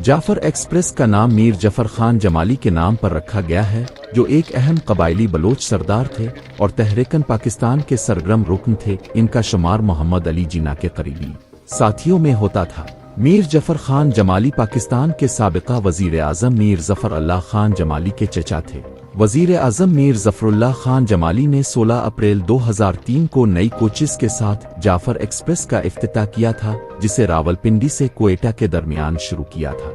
Jafar express का नाम मीर जफर खान जमाली के नाम पर रखा गया है, जो एक अहम कबायली बलोच सरदार थे और तहरीकन पाकिस्तान के सरगर्म रुकन थे। इनका शुमार मोहम्मद अली जिन्ना के करीबी साथियों में होता था। मीर जफर खान जमाली पाकिस्तान के साबिका वजीर आज़म मीर ज़फ़र अल्लाह खान जमाली के चचा थे। वजीर आज़म मीर ज़फ़रुल्लाह खान जमाली ने 16 अप्रैल 2003 को नई कोचेस के साथ जाफर एक्सप्रेस का इफ्तिताह किया था, जिसे रावलपिंडी से कोयटा के दरमियान शुरू किया था।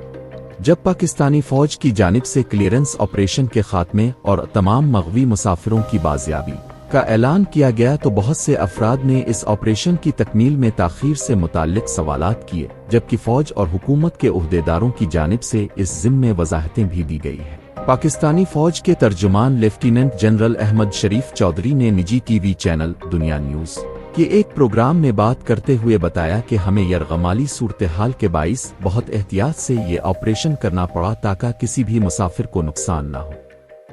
जब पाकिस्तानी फौज की जानिब से क्लियरेंस ऑपरेशन के खात्मे और तमाम मग़वी मुसाफिरों की बाजियाबी का ऐलान किया गया तो बहुत से अफराद ने इस ऑपरेशन की तकमील में ताख़ीर से मुताल्लिक़ सवालात किए, जबकि फ़ौज और हुकूमत के उहदेदारों की जानिब से इस ज़िम्मे वज़ाहतें भी दी गई हैं। पाकिस्तानी फ़ौज के तर्जुमान लेफ्टिनेंट जनरल अहमद शरीफ चौधरी ने निजी टीवी चैनल दुनिया न्यूज़ के एक प्रोग्राम में बात करते हुए बताया कि हमें यरगमाली सूरत हाल के बाइस बहुत एहतियात से ये ऑपरेशन करना पड़ा ताकि किसी भी मुसाफिर को नुकसान न हो।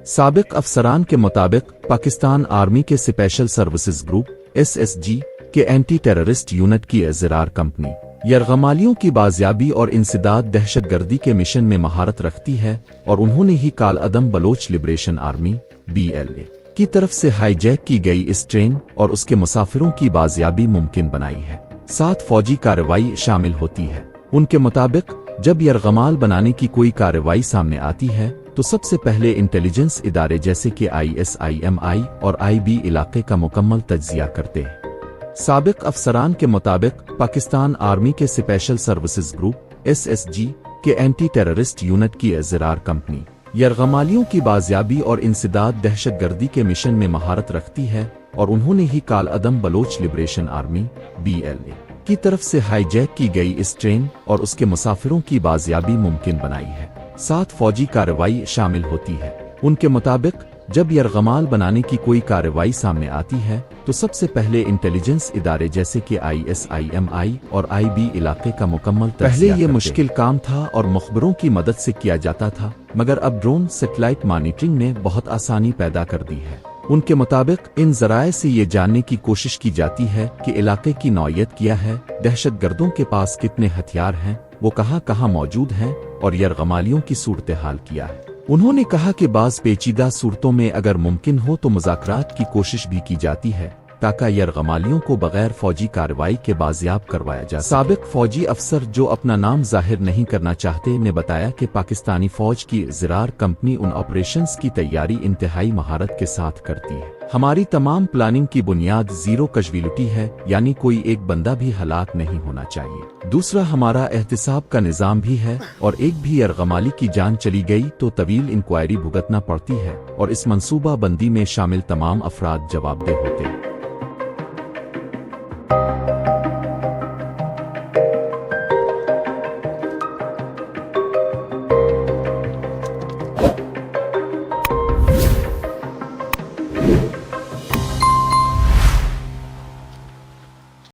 साबिक अफसरान के मुताबिक पाकिस्तान आर्मी के स्पेशल सर्विसेज ग्रुप (SSG) के एंटी टेररिस्ट यूनिट की ज़रार कंपनी यरगमालियों की बाजियाबी और इंसदाद दहशतगर्दी के मिशन में महारत रखती है और उन्होंने ही काल अदम बलोच लिबरेशन आर्मी (BLA) की तरफ से हाईजैक की गई इस ट्रेन और उसके मुसाफिरों की बाजियाबी मुमकिन बनाई है। 7 फौजी कार्रवाई शामिल होती है। उनके मुताबिक जब यरगमाल बनाने की कोई कार्रवाई सामने आती है तो सबसे पहले इंटेलिजेंस इदारे जैसे कि ISIMI और IB इलाके का मुकम्मल तज्जिया करते हैं। साबिक अफसरान के मुताबिक पाकिस्तान आर्मी के स्पेशल सर्विसेज ग्रुप (SSG) के एंटी टेररिस्ट यूनिट की ज़रार कंपनी यरगमालियों की बाजियाबी और इंसदाद दहशतगर्दी के मिशन में महारत रखती है और उन्होंने ही काल अदम बलोच लिबरेशन आर्मी (BLA) की तरफ से हाईजैक की गई इस ट्रेन और उसके मुसाफिरों की बाजियाबी मुमकिन बनाई है। 7 फौजी कार्रवाई शामिल होती है। उनके मुताबिक जब यरगमाल बनाने की कोई कार्रवाई सामने आती है तो सबसे पहले इंटेलिजेंस इदारे जैसे कि ISIMI और IB इलाके का मुकम्मल पहले ये मुश्किल काम था और मुखबरों की मदद से किया जाता था, मगर अब ड्रोन सेटेलाइट मॉनिटरिंग ने बहुत आसानी पैदा कर दी है। उनके मुताबिक इन ज़राए से ये जानने की कोशिश की जाती है कि इलाके की नौयत क्या है, दहशतगर्दों के पास कितने हथियार हैं, वो कहाँ मौजूद हैं और यरगमालियों की सूरत हाल क्या है। उन्होंने कहा कि बाज़ पेचीदा सूरतों में अगर मुमकिन हो तो मुज़ाकरात की कोशिश भी की जाती है ताकि यरगमालियों को बगैर फौजी कार्रवाई के बाजियाब करवाया जा सके। साबिक फौजी अफसर जो अपना नाम जाहिर नहीं करना चाहते ने बताया कि पाकिस्तानी फौज की ज़रार कंपनी उन ऑपरेशंस की तैयारी इंतहाई महारत के साथ करती है। हमारी तमाम प्लानिंग की बुनियाद ज़ीरो कैजुअल्टी है, यानी कोई एक बंदा भी हलाक नहीं होना चाहिए। दूसरा, हमारा एहतिसाब का निज़ाम भी है और एक भी यरगमाली की जान चली गई तो तवील इंक्वायरी भुगतना पड़ती है और इस मंसूबा बंदी में शामिल तमाम अफराद जवाबदेह होते हैं।